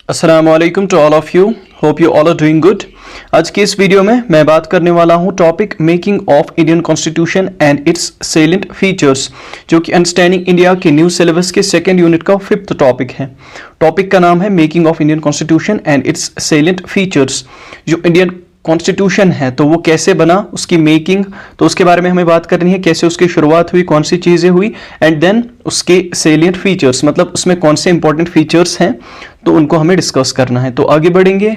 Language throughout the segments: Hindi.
अस्सलाम वालेकुम to all of you. Hope you all are doing good. आज की इस वीडियो में मैं बात करने वाला हूं topic making of Indian constitution and it's salient features, जो कि अंडरस्टैंडिंग इंडिया के न्यू सिलेबस के सेकंड यूनिट का 5th टॉपिक है। टॉपिक का नाम है making of Indian constitution and it's salient features. जो इंडियन कॉन्स्टिट्यूशन है तो वो कैसे बना, उसकी मेकिंग, तो उसके बारे में हमें बात करनी है। कैसे उसकी शुरुआत हुई, कौन सी चीज़ें हुई, एंड देन उसके सेलिएंट फीचर्स, मतलब उसमें कौन से इंपॉर्टेंट फीचर्स हैं, तो उनको हमें डिस्कस करना है। तो आगे बढ़ेंगे।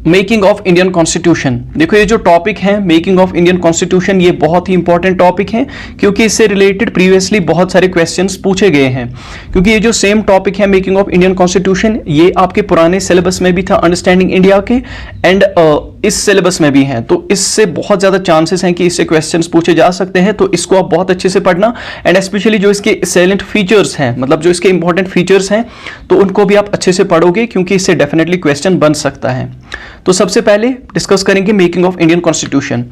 मेकिंग ऑफ इंडियन कॉन्स्टिट्यूशन, देखो ये जो टॉपिक है मेकिंग ऑफ इंडियन कॉन्स्टिट्यूशन, ये बहुत ही इंपॉर्टेंट टॉपिक है क्योंकि इससे रिलेटेड प्रीवियसली बहुत सारे क्वेश्चंस पूछे गए हैं। क्योंकि ये जो सेम टॉपिक है मेकिंग ऑफ इंडियन कॉन्स्टिट्यूशन, ये आपके पुराने सिलेबस में भी था अंडरस्टैंडिंग इंडिया के, एंड इस सिलेबस में भी है। तो इससे बहुत ज़्यादा चांसेस हैं कि इससे क्वेश्चंस पूछे जा सकते हैं। तो इसको आप बहुत अच्छे से पढ़ना, एंड स्पेशली जो इसके सैलेंट फीचर्स हैं, मतलब जो इसके इंपॉर्टेंट फीचर्स हैं, तो उनको भी आप अच्छे से पढ़ोगे क्योंकि इससे डेफिनेटली क्वेश्चन बन सकता है। तो सबसे पहले डिस्कस करेंगे making of Indian constitution.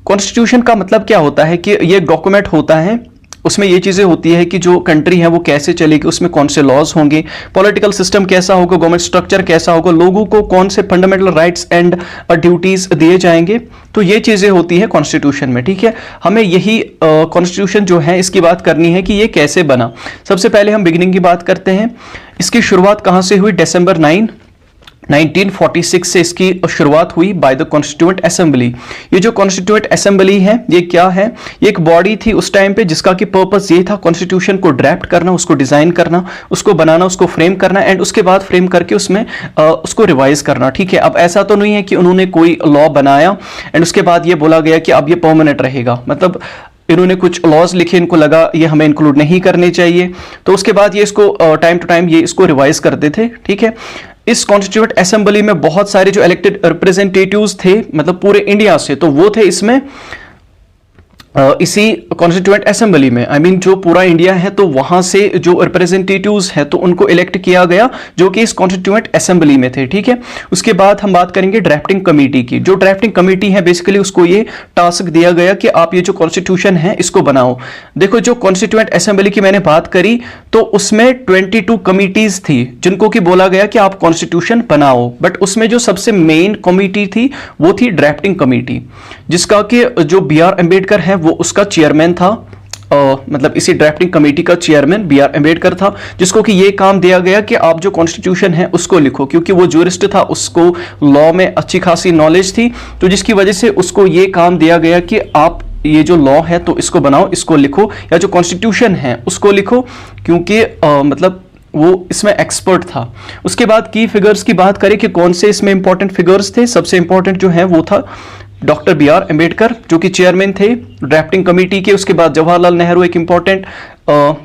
Constitution का मतलब क्या होता है कि ये डॉक्यूमेंट होता है, उसमें ये चीज़ें होती है कि जो कंट्री है वो कैसे चलेगी, उसमें कौन से लॉज होंगे, पॉलिटिकल सिस्टम कैसा होगा, गवर्नमेंट स्ट्रक्चर कैसा होगा, लोगों को कौन से फंडामेंटल राइट्स एंड ड्यूटीज दिए जाएंगे। तो ये चीज़ें होती है कॉन्स्टिट्यूशन में, ठीक है। हमें यही कॉन्स्टिट्यूशन जो है इसकी बात करनी है कि ये कैसे बना। सबसे पहले हम बिगिनिंग की बात करते हैं। इसकी शुरुआत कहाँ से हुई? December 9, 1946 से इसकी शुरुआत हुई बाय द कॉन्स्टिट्यूएंट असेंबली। ये जो कॉन्स्टिट्यूएंट असेंबली है ये क्या है? ये एक बॉडी थी उस टाइम पे जिसका कि पर्पस ये था कॉन्स्टिट्यूशन को ड्राफ्ट करना, उसको डिजाइन करना, उसको बनाना, उसको फ्रेम करना, एंड उसके बाद फ्रेम करके उसमें उसको रिवाइज करना, ठीक है। अब ऐसा तो नहीं है कि उन्होंने कोई लॉ बनाया एंड उसके बाद ये बोला गया कि अब ये परमानेंट रहेगा, मतलब इन्होंने कुछ लॉज लिखे, इनको लगा ये हमें इंक्लूड नहीं करने चाहिए, तो उसके बाद ये इसको टाइम टू टाइम ये इसको रिवाइज करते थे, ठीक है। इस कॉन्स्टिट्यूएंट असेंबली में बहुत सारे जो इलेक्टेड रिप्रेजेंटेटिव्स थे, मतलब पूरे इंडिया से, तो वो थे इसमें इसी कॉन्स्टिट्यूएंट असेंबली में। आई मीन जो पूरा इंडिया है तो वहां से जो रिप्रेजेंटेटिव्स हैं तो उनको इलेक्ट किया गया जो कि इस कॉन्स्टिट्यूएंट असेंबली में थे, ठीक है। उसके बाद हम बात करेंगे ड्राफ्टिंग कमेटी की। जो ड्राफ्टिंग कमेटी है बेसिकली उसको ये टास्क दिया गया कि आप ये जो कॉन्स्टिट्यूशन है इसको बनाओ। देखो जो कॉन्स्टिट्यूएंट असेंबली की मैंने बात करी तो उसमें 22 कमिटीज थी जिनको कि बोला गया कि आप कॉन्स्टिट्यूशन बनाओ, बट उसमें जो सबसे मेन कमिटी थी वो थी ड्राफ्टिंग कमेटी, जिसका कि जो B.R. अम्बेडकर है वो उसका चेयरमैन था। मतलब इसी ड्राफ्टिंग कमेटी का चेयरमैन B.R. अम्बेडकर था, जिसको कि ये काम दिया गया कि आप जो कॉन्स्टिट्यूशन है उसको लिखो, क्योंकि वो जूरिस्ट था, उसको लॉ में अच्छी खासी नॉलेज थी, तो जिसकी वजह से उसको ये काम दिया गया कि आप ये जो लॉ है तो इसको बनाओ, इसको लिखो, या जो कॉन्स्टिट्यूशन है उसको लिखो, क्योंकि मतलब वो इसमें एक्सपर्ट था। उसके बाद की फिगर्स की बात करें कि कौन से इसमें इंपॉर्टेंट फिगर्स थे, सबसे इंपॉर्टेंट जो है वो था डॉक्टर B.R. अम्बेडकर जो कि चेयरमैन थे ड्राफ्टिंग कमेटी के। उसके बाद जवाहरलाल नेहरू एक इंपॉर्टेंट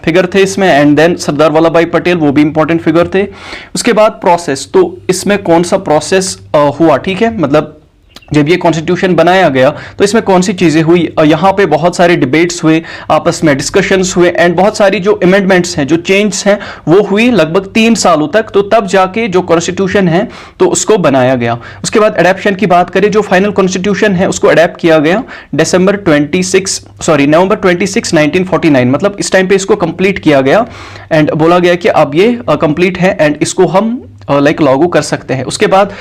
फिगर थे इसमें, एंड देन सरदार वल्लभ भाई पटेल वो भी इंपॉर्टेंट फिगर थे। उसके बाद प्रोसेस, तो इसमें कौन सा प्रोसेस हुआ, ठीक है, मतलब जब ये कॉन्स्टिट्यूशन बनाया गया तो इसमें कौन सी चीजें हुई। यहाँ पे बहुत सारे डिबेट्स हुए, आपस में डिस्कशंस हुए, एंड बहुत सारी जो अमेंडमेंट्स हैं, जो चेंज्स हैं वो हुई लगभग 3 सालों तक, तो तब जाके जो कॉन्स्टिट्यूशन है तो उसको बनाया गया। उसके बाद अडेप्शन की बात करें, जो फाइनल कॉन्स्टिट्यूशन है उसको अडेप्ट किया गया नवंबर 26, 1949, मतलब इस टाइम पे इसको कंप्लीट किया गया एंड बोला गया कि अब ये कंप्लीट है एंड इसको हम लागू कर सकते हैं। उसके बाद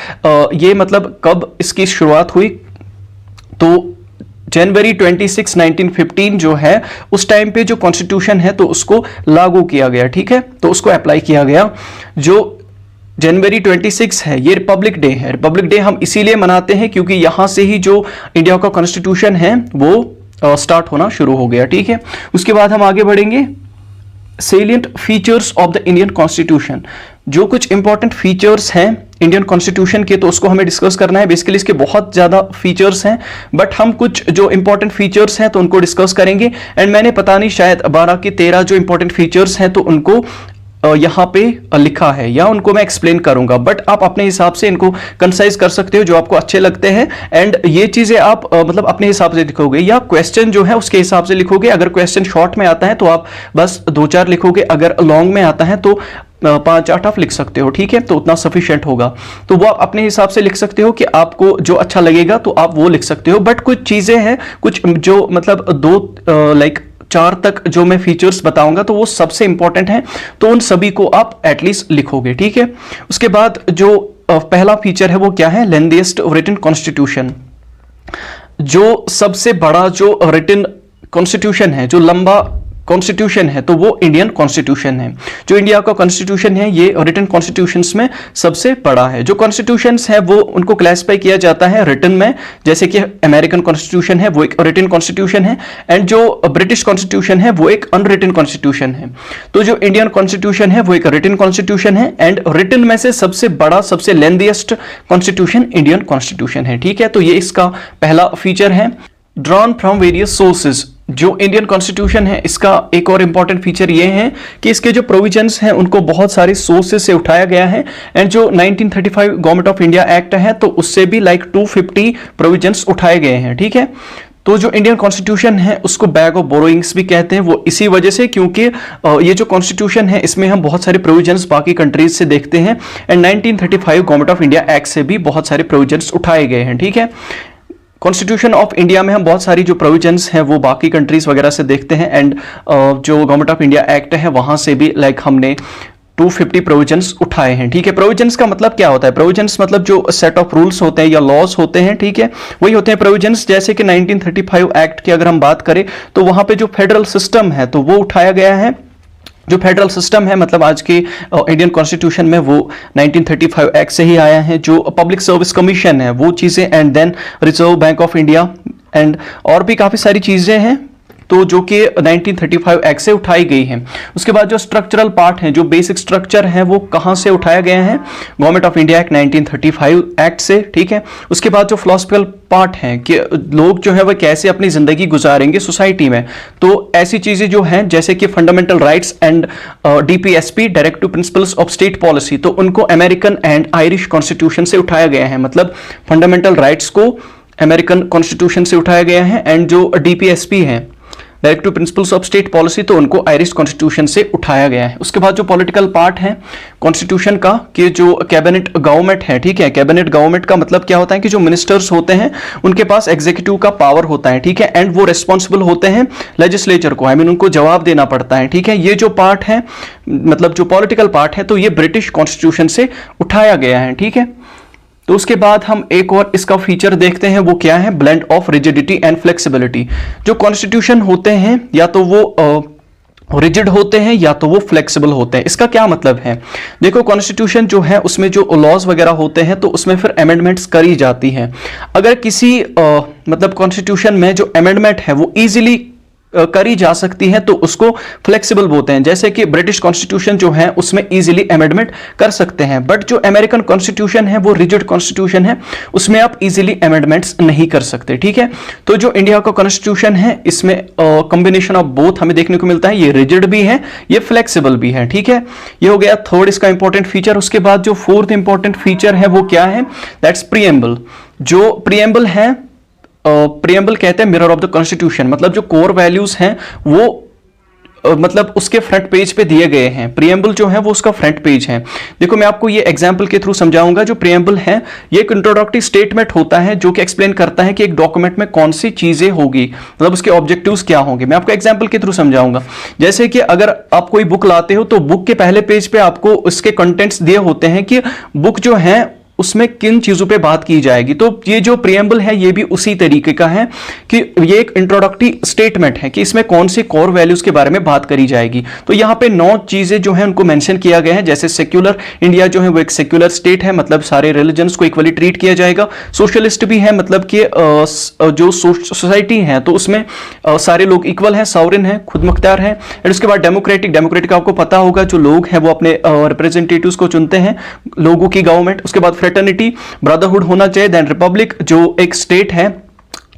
ये मतलब कब इसकी शुरुआत हुई, तो जनवरी 26, 1915 जो है उस टाइम पे जो कॉन्स्टिट्यूशन है तो उसको लागू किया गया, ठीक है, तो उसको अप्लाई किया गया। जो जनवरी 26 है ये रिपब्लिक डे है। रिपब्लिक डे हम इसीलिए मनाते हैं क्योंकि यहां से ही जो इंडिया का कॉन्स्टिट्यूशन है वो स्टार्ट होना शुरू हो गया, ठीक है। उसके बाद हम आगे बढ़ेंगे। Salient features of the Indian constitution, जो कुछ इंपॉर्टेंट फीचर्स हैं इंडियन कॉन्स्टिट्यूशन के तो उसको हमें डिस्कस करना है। बेसिकली इसके बहुत ज्यादा फीचर्स हैं, बट हम कुछ जो इंपॉर्टेंट फीचर्स हैं तो उनको डिस्कस करेंगे, एंड मैंने पता नहीं शायद 12 के 13 जो इंपॉर्टेंट फीचर्स हैं तो उनको यहाँ पे लिखा है या उनको मैं एक्सप्लेन करूंगा, बट आप अपने हिसाब से इनको कंसाइज कर सकते हो जो आपको अच्छे लगते हैं, एंड ये चीजें आप मतलब अपने हिसाब से लिखोगे या क्वेश्चन जो है उसके हिसाब से लिखोगे। अगर क्वेश्चन शॉर्ट में आता है तो आप बस 2-4 लिखोगे, अगर लॉन्ग में आता है तो 5-8 आप लिख सकते हो, ठीक है, तो उतना सफिशिएंट होगा। तो वो आप अपने हिसाब से लिख सकते हो कि आपको जो अच्छा लगेगा तो आप वो लिख सकते हो, बट कुछ चीजें हैं कुछ जो मतलब दो लाइक 4 तक जो मैं फीचर्स बताऊंगा तो वो सबसे इंपॉर्टेंट है, तो उन सभी को आप एटलीस्ट लिखोगे, ठीक है। उसके बाद जो पहला फीचर है वो क्या है, लेंथीएस्ट रिटन कॉन्स्टिट्यूशन। जो सबसे बड़ा जो रिटन कॉन्स्टिट्यूशन है, जो लंबा कॉन्स्टिट्यूशन है, तो वो इंडियन कॉन्स्टिट्यूशन है। जो इंडिया का कॉन्स्टिट्यूशन है ये रिटन कॉन्स्टिट्यूशंस में सबसे बड़ा है। जो कॉन्स्टिट्यूशंस है वो उनको क्लासिफाई किया जाता है रिटन में, जैसे कि अमेरिकन कॉन्स्टिट्यूशन है वो एक रिटन कॉन्स्टिट्यूशन है, एंड जो ब्रिटिश कॉन्स्टिट्यूशन है वो एक अनरिटन कॉन्स्टिट्यूशन है। तो जो इंडियन कॉन्स्टिट्यूशन है वो एक रिटन कॉन्स्टिट्यूशन है, एंड रिटन में से सबसे बड़ा, सबसे लेंथीएस्ट कॉन्स्टिट्यूशन इंडियन कॉन्स्टिट्यूशन है, ठीक है। तो ये इसका पहला फीचर है। ड्रॉन फ्रॉम वेरियस सोर्सेज, जो इंडियन कॉन्स्टिट्यूशन है इसका एक और इंपॉर्टेंट फीचर ये है कि इसके जो प्रोविजंस हैं उनको बहुत सारे सोर्सेज से उठाया गया है, एंड जो 1935 गवर्नमेंट ऑफ इंडिया एक्ट है तो उससे भी लाइक 250 प्रोविजंस उठाए गए हैं, ठीक है। तो जो इंडियन कॉन्स्टिट्यूशन है उसको बैग ऑफ बोरोइंग्स भी कहते हैं, वो इसी वजह से क्योंकि ये जो कॉन्स्टिट्यूशन है इसमें हम बहुत सारे प्रोविजंस बाकी कंट्रीज से देखते हैं, and 1935 government of India act से भी बहुत सारे प्रोविजंस उठाए गए हैं, ठीक है। कॉन्स्टिट्यूशन ऑफ इंडिया में हम बहुत सारी जो प्रोविजंस हैं वो बाकी कंट्रीज वगैरह से देखते हैं, एंड जो गवर्नमेंट ऑफ इंडिया एक्ट है वहां से भी लाइक हमने 250 प्रोविजंस उठाए हैं, ठीक है। प्रोविजंस का मतलब क्या होता है, प्रोविजंस मतलब जो सेट ऑफ रूल्स होते हैं या लॉज होते हैं, ठीक है, वही होते हैं प्रोविजंस। जैसे कि 1935 एक्ट की अगर हम बात करें तो वहां पे जो फेडरल सिस्टम है तो वो उठाया गया है। जो फेडरल सिस्टम है मतलब आज के इंडियन कॉन्स्टिट्यूशन में वो 1935 एक्ट से ही आया है। जो पब्लिक सर्विस कमीशन है वो चीज़ें, and then Reserve Bank of India, and और भी काफ़ी सारी चीज़ें हैं तो जो कि 1935 एक्ट से उठाई गई हैं। उसके बाद जो स्ट्रक्चरल पार्ट है, जो बेसिक स्ट्रक्चर है वो कहाँ से उठाया गया है, government of India act 1935 act से, ठीक है। उसके बाद जो फिलोसफिकल पार्ट है कि लोग जो है वो कैसे अपनी जिंदगी गुजारेंगे सोसाइटी में, तो ऐसी चीजें जो हैं जैसे कि fundamental rights and DPSP, directive principles of state policy, तो उनको अमेरिकन एंड आयरिश कॉन्स्टिट्यूशन से उठाया गया है। मतलब फंडामेंटल राइट्स को अमेरिकन कॉन्स्टिट्यूशन से उठाया गया है, एंड जो डीपीएसपी है, directive principles of state policy, तो उनको आयरिश कॉन्स्टिट्यूशन से उठाया गया है। उसके बाद जो पॉलिटिकल पार्ट है कॉन्स्टिट्यूशन का कि जो कैबिनेट गवर्नमेंट है, ठीक है, कैबिनेट गवर्नमेंट का मतलब क्या होता है कि जो मिनिस्टर्स होते हैं उनके पास एग्जीक्यूटिव का पावर होता है, ठीक है, एंड वो रिस्पॉन्सिबल होते हैं लेजिस्लेचर को, उनको जवाब देना पड़ता है, ठीक है। ये जो पार्ट है मतलब जो पॉलिटिकल पार्ट है तो ये ब्रिटिश कॉन्स्टिट्यूशन से उठाया गया है, ठीक है। तो उसके बाद हम एक और इसका फीचर देखते हैं, वो क्या है, blend of rigidity and flexibility. जो कॉन्स्टिट्यूशन होते हैं या तो वो रिजिड होते हैं या तो वो फ्लेक्सिबल होते हैं। इसका क्या मतलब है, देखो कॉन्स्टिट्यूशन जो है उसमें जो लॉज वगैरह होते हैं तो उसमें फिर अमेंडमेंट्स करी जाती हैं। अगर किसी मतलब कॉन्स्टिट्यूशन में जो अमेंडमेंट है वो इजीली करी जा सकती है तो उसको फ्लेक्सिबल बोलते हैं। जैसे कि ब्रिटिश कॉन्स्टिट्यूशन जो है उसमें इजीली अमेंडमेंट कर सकते हैं, बट जो अमेरिकन कॉन्स्टिट्यूशन है वो रिजिड कॉन्स्टिट्यूशन है, उसमें आप इजीली अमेंडमेंट्स नहीं कर सकते, ठीक है। तो जो इंडिया का कॉन्स्टिट्यूशन है इसमें कॉम्बिनेशन ऑफ बोथ हमें देखने को मिलता है, ये रिजिड भी है, ये फ्लेक्सिबल भी है, ठीक है। ये हो गया थर्ड इसका इंपॉर्टेंट फीचर। उसके बाद जो फोर्थ इंपॉर्टेंट फीचर है वो क्या है, दैट्स प्रीएम्बल। जो प्रीएम्बल है, प्रीएम्बल कहते हैं मिरर ऑफ द कॉन्स्टिट्यूशन, मतलब जो कोर वैल्यूज हैं वो मतलब उसके फ्रंट पेज पे दिए गए हैं। प्रीएम्बल जो है वो उसका फ्रंट पेज है। देखो मैं आपको ये एग्जांपल के थ्रू समझाऊंगा। जो प्रीएम्बल है ये एक इंट्रोडक्टरी स्टेटमेंट होता है जो कि एक्सप्लेन करता है कि एक डॉक्यूमेंट में कौन सी चीजें होगी, मतलब उसके ऑब्जेक्टिव्स क्या होंगे। मैं आपको एग्जांपल के थ्रू समझाऊंगा। जैसे कि अगर आप कोई बुक लाते हो तो बुक के पहले पेज पे आपको उसके कंटेंट्स दिए होते हैं कि बुक जो है उसमें किन चीजों पे बात की जाएगी। तो ये जो प्रीएम्बल है ये भी उसी तरीके का है कि ये एक इंट्रोडक्टरी स्टेटमेंट है कि इसमें कौन से कोर वैल्यूज के बारे में बात करी जाएगी। तो यहाँ पे 9 चीजें जो है उनको मेंशन किया गया है। जैसे सेक्युलर इंडिया जो है वो एक सेक्युलर स्टेट है, मतलब सारे रिलीजन्स को इक्वली ट्रीट किया जाएगा। सोशलिस्ट भी है, मतलब कि जो सोसाइटी है तो उसमें सारे लोग इक्वल हैं, सॉवरेन है, खुद मुख्तार है। और उसके बाद डेमोक्रेटिक आपको पता होगा जो लोग हैं वो अपने रिप्रेजेंटेटिव्स को चुनते हैं, लोगों की गवर्नमेंट। उसके बाद फ्रेटर्निटी, ब्रदरहुड होना चाहिए। देन रिपब्लिक, जो एक स्टेट है,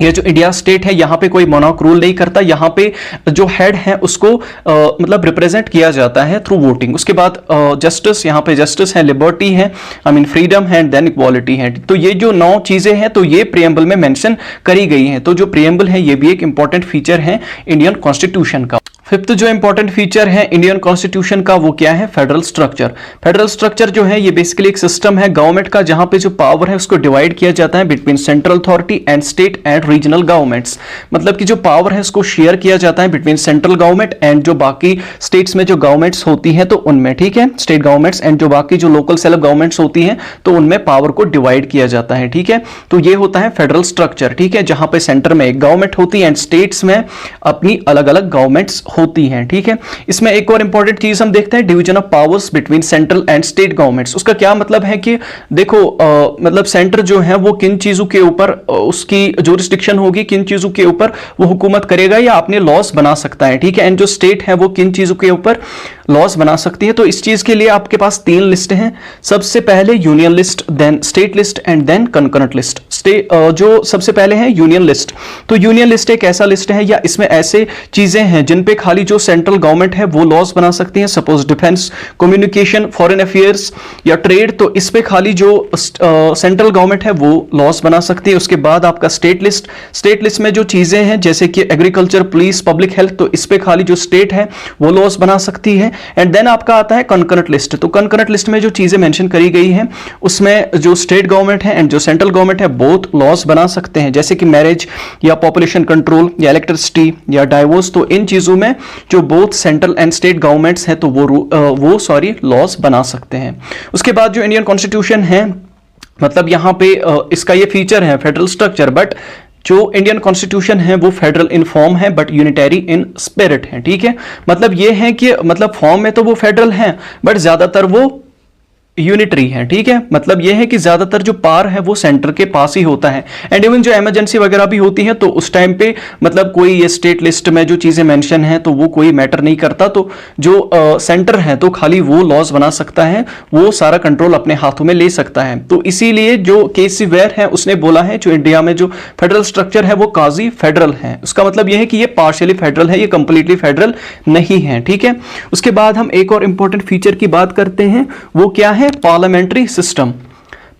ये जो इंडिया स्टेट है यहाँ पे कोई मोनोक रूल नहीं करता, यहाँ पे जो हेड है उसको मतलब रिप्रेजेंट किया जाता है थ्रू वोटिंग। उसके बाद जस्टिस, यहाँ पे जस्टिस है, लिबर्टी है, फ्रीडम है, देन इक्वालिटी है। तो ये जो 9 चीजें हैं तो ये प्रीएम्बल में मेंशन करी गई हैं। तो जो प्रीएम्बल है ये भी एक इंपॉर्टेंट फीचर है इंडियन कॉन्स्टिट्यूशन का। फिफ्थ जो इंपॉर्टेंट फीचर है इंडियन कॉन्स्टिट्यूशन का वो क्या है? Federal structure. फेडरल स्ट्रक्चर जो है ये बेसिकली एक सिस्टम है गवर्नमेंट का जहां पे जो पावर है उसको डिवाइड किया जाता है between central authority and state and regional governments. मतलब कि जो पावर है उसको शेयर किया जाता है बिटवीन सेंट्रल गवर्नमेंट एंड जो बाकी स्टेट्स में जो गवर्नमेंट्स होती है तो उनमें, ठीक है, स्टेट गवर्नमेंट्स एंड जो बाकी जो लोकल सेल्फ गवर्नमेंट्स होती हैं तो उनमें पावर को डिवाइड किया जाता है, ठीक है। तो ये होता है फेडरल स्ट्रक्चर, ठीक है, जहां पे सेंटर में एक गवर्नमेंट होती है एंड स्टेट्स में अपनी अलग अलग गवर्नमेंट्स होती हैं, ठीक है। इसमें एक और इंपॉर्टेंट चीज हम देखते हैं, division of powers between central and state governments. उसका क्या मतलब है कि देखो मतलब सेंटर जो है वो किन चीजों के ऊपर उसकी जो रिस्ट्रिक्शन होगी, किन चीजों के ऊपर वो हुकूमत करेगा या अपने लॉस बना सकता है, ठीक है। एंड जो स्टेट है वो किन चीजों के ऊपर लॉस बना सकती है। तो इस चीज के लिए आपके पास 3 लिस्ट हैं। सबसे पहले union list, then state list and then concurrent list. जो सबसे पहले है यूनियन लिस्ट। तो यूनियन लिस्ट एक ऐसा लिस्ट है या इसमें ऐसे चीजें हैं जिन पे खाली जो सेंट्रल गवर्नमेंट है वो लॉस बना सकती है। Suppose defence, communication, foreign affairs या ट्रेड, तो इस पे खाली जो सेंट्रल गवर्नमेंट है वो लॉस बना सकती है। उसके बाद आपका स्टेट लिस्ट। स्टेट लिस्ट में जो चीजें हैं जैसे कि एग्रीकल्चर, पुलिस, पब्लिक हेल्थ, तो इस पे खाली जो स्टेट है वो लॉस बना सकती है। एंड देन आपका आता है कंकरेंट लिस्ट। तो कंकरेंट लिस्ट में जो चीजें मेंशन करी गई हैं उसमें जो स्टेट गवर्नमेंट है एंड जो सेंट्रल गवर्नमेंट है बोथ लॉस बना सकते हैं, जैसे कि मैरिज या पॉपुलेशन कंट्रोल या इलेक्ट्रिसिटी या डाइवोर्स। तो इन चीजों में जो both central and state governments हैं तो वो लॉस बना सकते हैं। उसके बाद जो इंडियन कॉन्स्टिट्यूशन है, मतलब यहां पे इसका ये फीचर है फेडरल स्ट्रक्चर, बट जो इंडियन कॉन्स्टिट्यूशन है वो फेडरल इन फॉर्म है बट यूनिटरी इन स्पिरिट है, ठीक है। मतलब ये है कि मतलब फॉर्म में तो वो फेडरल है बट ज्यादातर वो यूनिटरी है, ठीक है। मतलब यह है कि ज्यादातर जो पावर है वो सेंटर के पास ही होता है। एंड इवन जो इमरजेंसी वगैरह भी होती है तो उस टाइम पे मतलब कोई ये स्टेट लिस्ट में जो चीजें मेंशन है तो वो कोई मैटर नहीं करता। तो जो सेंटर है तो खाली वो लॉज बना सकता है, वो सारा कंट्रोल अपने हाथों में ले सकता है। तो इसीलिए जो केसी वेयर है उसने बोला है जो इंडिया में जो फेडरल स्ट्रक्चर है वो काजी फेडरल है। उसका मतलब यह है कि ये पार्शियली फेडरल है, ये कंप्लीटली फेडरल नहीं है, ठीक है। उसके बाद हम एक और इंपॉर्टेंट फीचर की बात करते हैं, वो क्या है? Parliamentary system.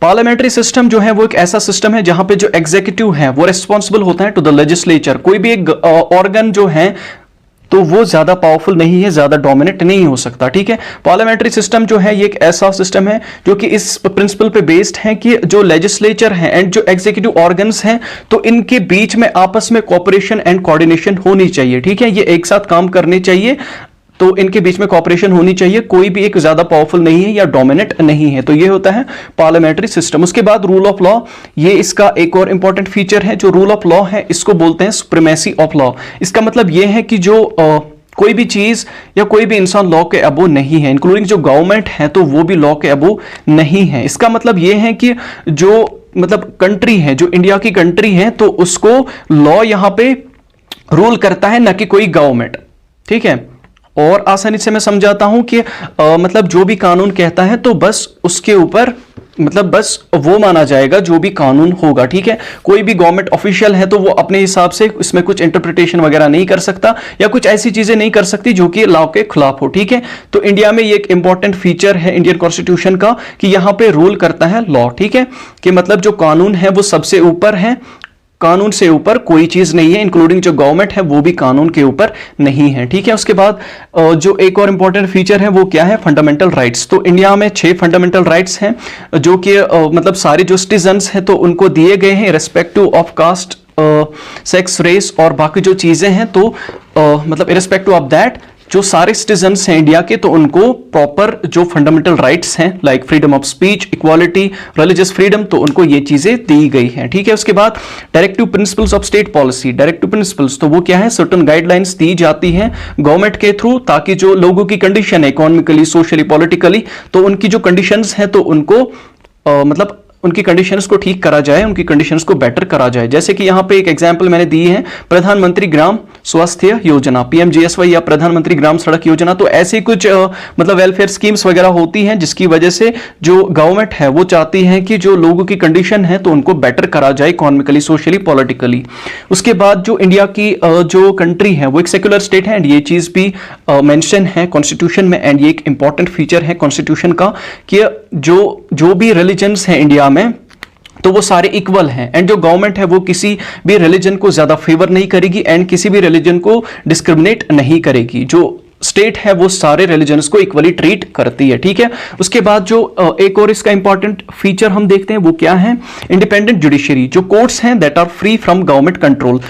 पार्लियामेंट्री सिस्टम जो है वो एक ऐसा सिस्टम है जहां पे जो एग्जीक्यूटिव है वो रिस्पॉन्सिबल होता है टू द लेजिस्लेचर। कोई भी एक ऑर्गन जो है तो वो ज्यादा पावरफुल नहीं है, ज्यादा डोमिनेट नहीं हो सकता, ठीक है। पार्लियामेंट्री सिस्टम जो है ये एक ऐसा सिस्टम है जो कि इस प्रिंसिपल पे बेस्ड है कि जो लेजिस्लेचर है एंड जो एग्जीक्यूटिव ऑर्गन्स हैं तो इनके बीच में आपस में कोऑपरेशन एंड कोऑर्डिनेशन होनी चाहिए, ठीक है। ये एक साथ काम करने चाहिए, तो इनके बीच में कोऑपरेशन होनी चाहिए, कोई भी एक ज्यादा पावरफुल नहीं है या डोमिनेट नहीं है। तो ये होता है पार्लियामेंट्री सिस्टम। उसके बाद रूल ऑफ लॉ, ये इसका एक और इंपॉर्टेंट फीचर है। जो रूल ऑफ लॉ है इसको बोलते हैं सुप्रीमेसी ऑफ लॉ। इसका मतलब ये है कि जो कोई भी चीज या कोई भी इंसान लॉ के अबो नहीं है, इंक्लूडिंग जो गवर्नमेंट है तो वो भी लॉ के अबो नहीं है। इसका मतलब ये है कि जो मतलब कंट्री है, जो इंडिया की कंट्री है, तो उसको लॉ यहां पे रूल करता है, ना कि कोई गवर्नमेंट, ठीक है। और आसानी से मैं समझाता हूं कि मतलब जो भी कानून कहता है तो बस उसके ऊपर मतलब बस वो माना जाएगा जो भी कानून होगा, ठीक है। कोई भी गवर्नमेंट ऑफिशियल है तो वो अपने हिसाब से इसमें कुछ इंटरप्रिटेशन वगैरह नहीं कर सकता या कुछ ऐसी चीजें नहीं कर सकती जो कि लॉ के खिलाफ हो, ठीक है। तो इंडिया में ये एक इंपॉर्टेंट फीचर है इंडियन कॉन्स्टिट्यूशन का कि यहां पे रूल करता है लॉ, ठीक है। कि मतलब जो कानून है वो सबसे ऊपर है, कानून से ऊपर कोई चीज नहीं है, इंक्लूडिंग जो गवर्नमेंट है वो भी कानून के ऊपर नहीं है, ठीक है। उसके बाद जो एक और इंपॉर्टेंट फीचर है वो क्या है? Fundamental rights. तो इंडिया में 6 फंडामेंटल राइट्स हैं जो कि मतलब सारे जो सिटीजन्स हैं तो उनको दिए गए हैं respective of caste, sex, race और बाकी जो चीजें हैं तो मतलब इरेस्पेक्टिव ऑफ दैट जो सारे सिटीजन्स हैं इंडिया के तो उनको प्रॉपर जो फंडामेंटल राइट्स हैं like freedom of speech, equality, religious freedom, तो उनको ये चीजें दी गई हैं, ठीक है। उसके बाद directive principles of state policy. Directive principles तो वो क्या है? सर्टेन गाइडलाइंस दी जाती हैं गवर्नमेंट के थ्रू ताकि जो लोगों की कंडीशन है इकोनॉमिकली, सोशली, पॉलिटिकली, तो उनकी जो कंडीशंस हैं तो उनको मतलब उनकी कंडीशंस को ठीक करा जाए, उनकी कंडीशंस को बेटर करा जाए। जैसे कि यहाँ पे एक एग्जांपल मैंने दी है, प्रधानमंत्री ग्राम स्वास्थ्य योजना, पीएमजीएसवाई या प्रधानमंत्री ग्राम सड़क योजना। तो ऐसी कुछ मतलब वेलफेयर स्कीम्स वगैरह होती हैं जिसकी वजह से जो गवर्नमेंट है वो चाहती है कि जो लोगों की कंडीशन है तो उनको बेटर करा जाए इकोनॉमिकली, सोशली, पॉलिटिकली। उसके बाद जो इंडिया की जो कंट्री है वो एक सेक्युलर स्टेट है एंड ये चीज भी मेंशन है कॉन्स्टिट्यूशन में एंड ये एक इंपॉर्टेंट फीचर है कॉन्स्टिट्यूशन का कि जो भी रिलीजन्स है इंडिया में तो वो सारे इक्वल हैं, एंड जो गवर्नमेंट है वो किसी भी रिलीजन को ज्यादा फेवर नहीं करेगी एंड किसी भी रिलीजन को डिस्क्रिमिनेट नहीं करेगी। जो स्टेट है वो सारे रिलीजन्स को इक्वली ट्रीट करती है, ठीक है। उसके बाद जो एक और इसका इंपॉर्टेंट फीचर हम देखते हैं वो क्या है, इंडिपेंडेंट जुडिशरी। जो कोर्ट्स हैं that are free from government control,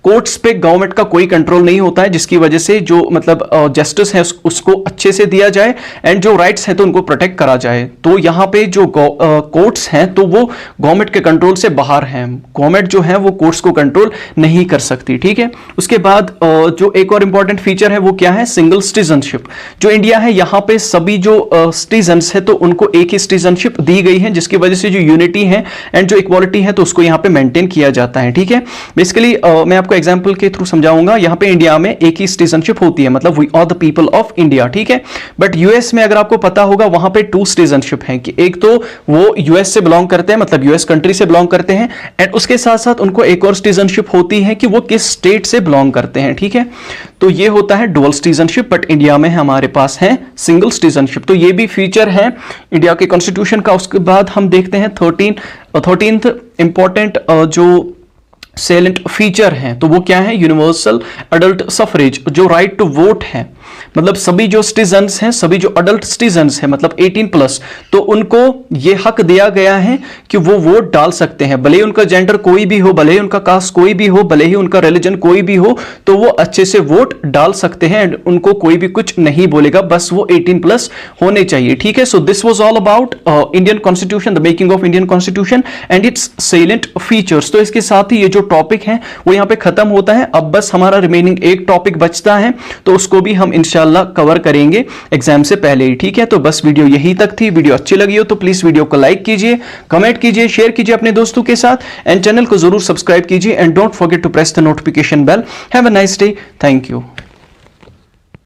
courts पे गवर्नमेंट का कोई कंट्रोल नहीं होता है, जिसकी वजह से जो मतलब जस्टिस है उसको अच्छे से दिया जाए एंड जो राइट्स हैं तो उनको प्रोटेक्ट करा जाए। तो यहाँ पे जो कोर्ट्स हैं तो वो गवर्नमेंट के कंट्रोल से बाहर हैं, गवर्नमेंट जो है वो कोर्ट्स को कंट्रोल नहीं कर सकती, ठीक है। उसके बाद जो एक और इंपॉर्टेंट फीचर है वो क्या है, सिंगल सिटीजनशिप। जो इंडिया है यहाँ पे सभी जो सिटीजन्स है तो उनको एक ही सिटीजनशिप दी गई है, जिसकी वजह से जो यूनिटी है एंड जो इक्वालिटी है तो उसको यहाँ पे मेंटेन किया जाता है, ठीक है। बेसिकली मैं आपको एग्जांपल के थ्रू समझाऊंगा। यहां पे इंडिया में एक ही सिटीजनशिप होती है, मतलब we are the people of India, ठीक है। बट यूएस में अगर आपको पता होगा वहां पे 2 सिटीजनशिप हैं, कि एक तो वो यूएस से बिलोंग करते हैं, मतलब यूएस कंट्री से बिलोंग करते हैं, एंड उसके साथ साथ उनको एक और सिटीजनशिप होती है कि वो किस स्टेट से बिलोंग करते हैं, ठीक है। तो ये होता है डुअल सिटीजनशिप, बट इंडिया में हमारे पास है सिंगल सिटीजनशिप। तो ये भी फीचर है इंडिया के कॉन्स्टिट्यूशन का। उसके बाद हम देखते हैं 13th इंपॉर्टेंट जो सेलेंट फीचर हैं, तो वो क्या है, यूनिवर्सल अडल्ट सफरेज। जो राइट टू वोट है, मतलब सभी जो सिटीजन्स हैं, सभी जो अडल्ट सिटीजन्स हैं, मतलब 18+, तो उनको ये हक दिया गया है कि वो वोट डाल सकते हैं, भले ही उनका जेंडर कोई भी हो, भले ही उनका कास्ट कोई भी हो, भले ही उनका रिलीजन कोई भी हो, तो वो अच्छे से वोट डाल सकते हैं एंड उनको कोई भी कुछ नहीं बोलेगा, बस वो 18+ होने चाहिए, ठीक है। So this was all about Indian constitution, the making of Indian constitution and it's salient features. तो इसके साथ ही ये जो टॉपिक है वो यहां पे खत्म होता है। अब बस हमारा रिमेनिंग एक टॉपिक बचता है, तो उसको भी हम इंशाल्लाह कवर करेंगे एग्जाम से पहले ही, ठीक है। तो बस वीडियो यहीं तक थी। वीडियो अच्छी लगी हो तो प्लीज वीडियो को लाइक कीजिए, कमेंट कीजिए, शेयर कीजिए अपने दोस्तों के साथ एंड चैनल को जरूर सब्सक्राइब कीजिए and don't forget to press the notification bell. Have a nice day, thank you.